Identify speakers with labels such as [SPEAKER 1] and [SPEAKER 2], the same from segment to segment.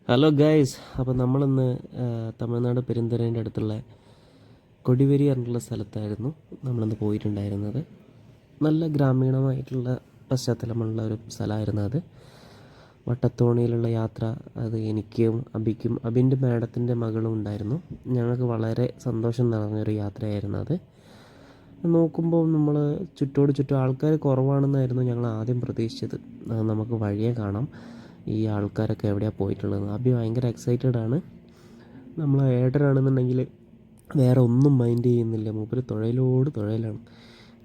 [SPEAKER 1] Hello guys, അപ്പോൾ നമ്മളിന്ന് തമിഴ്നാട് പെരിന്തൽമണ്ണയുടെ അടുത്തുള്ള കൊടിവേരി പറഞ്ഞിട്ടുള്ള സ്ഥലത്തായിരുന്നു നമ്മളിന്ന് പോയിട്ടുണ്ടായിരുന്നത്. നല്ല ഗ്രാമീണമായിട്ടുള്ള പശ്ചാത്തലമുള്ള ഒരു സ്ഥലമായിരുന്നു അത്. വട്ടത്തോണിയിലുള്ള യാത്ര, അത് എനിക്കും അബിക്കും അബിൻ്റെ മാഡത്തിൻ്റെ മകളും ഉണ്ടായിരുന്നു. ഞങ്ങൾക്ക് വളരെ സന്തോഷം നിറഞ്ഞൊരു യാത്രയായിരുന്നു അത്. നോക്കുമ്പോൾ നമ്മൾ ചുറ്റോട് ചുറ്റും ആൾക്കാർ കുറവാണെന്നായിരുന്നു ഞങ്ങൾ ആദ്യം പ്രതീക്ഷിച്ചത്. നമുക്ക് വഴിയെ കാണാം ഈ ആൾക്കാരൊക്കെ എവിടെയാണ് പോയിട്ടുള്ളത്. അബി ഭയങ്കര എക്സൈറ്റഡ് ആണ്. നമ്മൾ ഏട്ടനാണെന്നുണ്ടെങ്കിൽ വേറെ ഒന്നും മൈൻഡ് ചെയ്യുന്നില്ല. മൂപ്പര് തുഴയിലാണ്.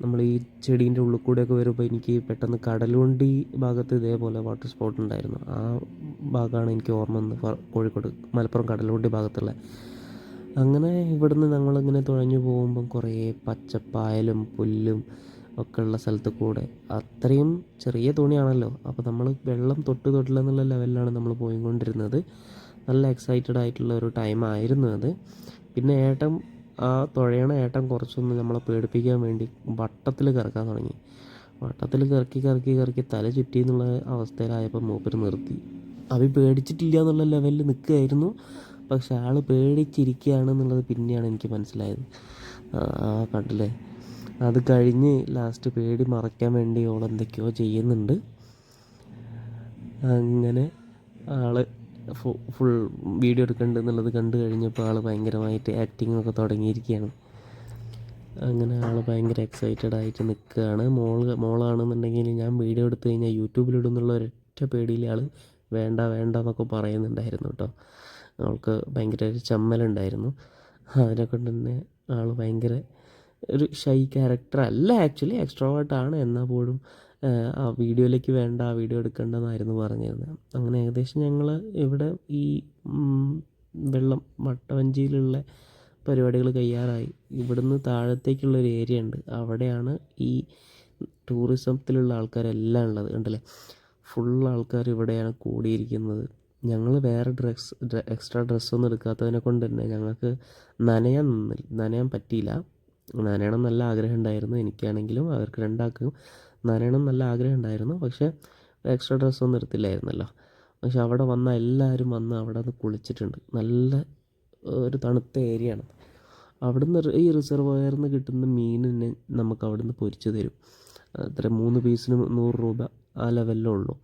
[SPEAKER 1] നമ്മൾ ഈ ചെടീൻ്റെ ഉള്ളിൽ കൂടെയൊക്കെ വരുമ്പോൾ എനിക്ക് പെട്ടെന്ന് കടലുണ്ടി ഭാഗത്ത് ഇതേപോലെ വാട്ടർ സ്പോട്ട് ഉണ്ടായിരുന്നു. ആ ഭാഗമാണ് എനിക്ക് ഓർമ്മ വന്ന്, കോഴിക്കോട് മലപ്പുറം കടലുണ്ടി ഭാഗത്തുള്ള. അങ്ങനെ ഇവിടുന്ന് ഞങ്ങളിങ്ങനെ തുഴഞ്ഞു പോകുമ്പം കുറേ പച്ചപ്പായലും പുല്ലും ഒക്കെ ഉള്ള സ്ഥലത്ത് കൂടെ, അത്രയും ചെറിയ തോണിയാണല്ലോ, അപ്പോൾ നമ്മൾ വെള്ളം തൊട്ടില്ല എന്നുള്ള ലെവലിലാണ് നമ്മൾ പോയിക്കൊണ്ടിരുന്നത്. നല്ല എക്സൈറ്റഡ് ആയിട്ടുള്ള ഒരു ടൈം ആയിരുന്നു അത്. പിന്നെ ആ തുഴയണ ഏട്ടൻ കുറച്ചൊന്ന് നമ്മളെ പേടിപ്പിക്കാൻ വേണ്ടി വട്ടത്തിൽ കറക്കാൻ തുടങ്ങി. വട്ടത്തിൽ കറക്കി കറക്കി കറക്കി തല ചുറ്റി എന്നുള്ള അവസ്ഥയിലായപ്പോൾ മൂപ്പര് നിർത്തി. അവൻ പേടിച്ചിട്ടില്ല എന്നുള്ള ലെവലിൽ നിൽക്കുകയായിരുന്നു, പക്ഷെ ആൾ പേടിച്ചിരിക്കുകയാണെന്നുള്ളത് പിന്നെയാണ് എനിക്ക് മനസ്സിലായത്. കണ്ടില്ലേ, അത് കഴിഞ്ഞ് ലാസ്റ്റ് പേടി മറയ്ക്കാൻ വേണ്ടി ഓളെന്തൊക്കെയോ ചെയ്യുന്നുണ്ട്. അങ്ങനെ ആൾ ഫുൾ വീഡിയോ എടുക്കുന്നുണ്ട് എന്നുള്ളത് കണ്ടു കഴിഞ്ഞപ്പോൾ ആൾ ഭയങ്കരമായിട്ട് ആക്ടിങ്ങൊക്കെ തുടങ്ങിയിരിക്കുകയാണ്. അങ്ങനെ ആൾ ഭയങ്കര എക്സൈറ്റഡ് ആയിട്ട് നിൽക്കുകയാണ്. മോളാണെന്നുണ്ടെങ്കിൽ ഞാൻ വീഡിയോ എടുത്തു കഴിഞ്ഞാൽ യൂട്യൂബിലിടും എന്നുള്ള ഒരൊറ്റ പേടിയിൽ ആൾ വേണ്ട വേണ്ട എന്നൊക്കെ പറയുന്നുണ്ടായിരുന്നു കേട്ടോ. അവൾക്ക് ഭയങ്കര ഒരു ചമ്മലുണ്ടായിരുന്നു. അതിനെക്കൊണ്ട് തന്നെ ആൾ ഭയങ്കര ഒരു ഷൈ ക്യാരക്ടർ അല്ല, ആക്ച്വലി എക്സ്ട്രോവേർട്ടാണ്. എന്നാൽ പോലും ആ വീഡിയോയിലേക്ക് വേണ്ട, ആ വീഡിയോ എടുക്കേണ്ടെന്നായിരുന്നു പറഞ്ഞിരുന്നത്. അങ്ങനെ ഏകദേശം ഞങ്ങൾ ഇവിടെ ഈ വട്ടവഞ്ചിയിലുള്ള പരിപാടികൾ കഴിയാറായി. ഇവിടുന്ന് താഴത്തേക്കുള്ളൊരു ഏരിയ ഉണ്ട്, അവിടെയാണ് ഈ ടൂറിസത്തിലുള്ള ആൾക്കാരെല്ലാം ഉള്ളത്. കണ്ടില്ലേ, ഫുൾ ആൾക്കാർ ഇവിടെയാണ് കൂടിയിരിക്കുന്നത്. ഞങ്ങൾ വേറെ എക്സ്ട്രാ ഡ്രസ്സൊന്നും എടുക്കാത്തതിനെ കൊണ്ട് തന്നെ ഞങ്ങൾക്ക് നനയാൻ പറ്റിയില്ല. നനയണം നല്ല ആഗ്രഹം ഉണ്ടായിരുന്നു, എനിക്കാണെങ്കിലും അവർക്ക് രണ്ടാൾക്കും നനയണം നല്ല ആഗ്രഹം ഉണ്ടായിരുന്നു. പക്ഷേ എക്സ്ട്രാ ഡ്രസ്സൊന്നും എടുത്തില്ലായിരുന്നല്ലോ. പക്ഷെ അവിടെ വന്ന എല്ലാവരും വന്ന് അവിടെ നിന്ന് കുളിച്ചിട്ടുണ്ട്. നല്ല ഒരു തണുത്ത ഏരിയ ആണ്. അവിടുന്ന് ഈ റിസർവോയറിൽ നിന്ന് കിട്ടുന്ന മീനിനെ നമുക്ക് അവിടുന്ന് പൊരിച്ച് തരും. അത്ര 3 പീസിന് 100 രൂപ, ആ ലെവലിലേ ഉള്ളൂ.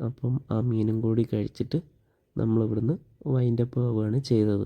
[SPEAKER 1] അപ്പം ആ മീനും കൂടി കഴിച്ചിട്ട് നമ്മളിവിടുന്ന് വൈൻഡപ്പ് ആവുകയാണ് ചെയ്തത്.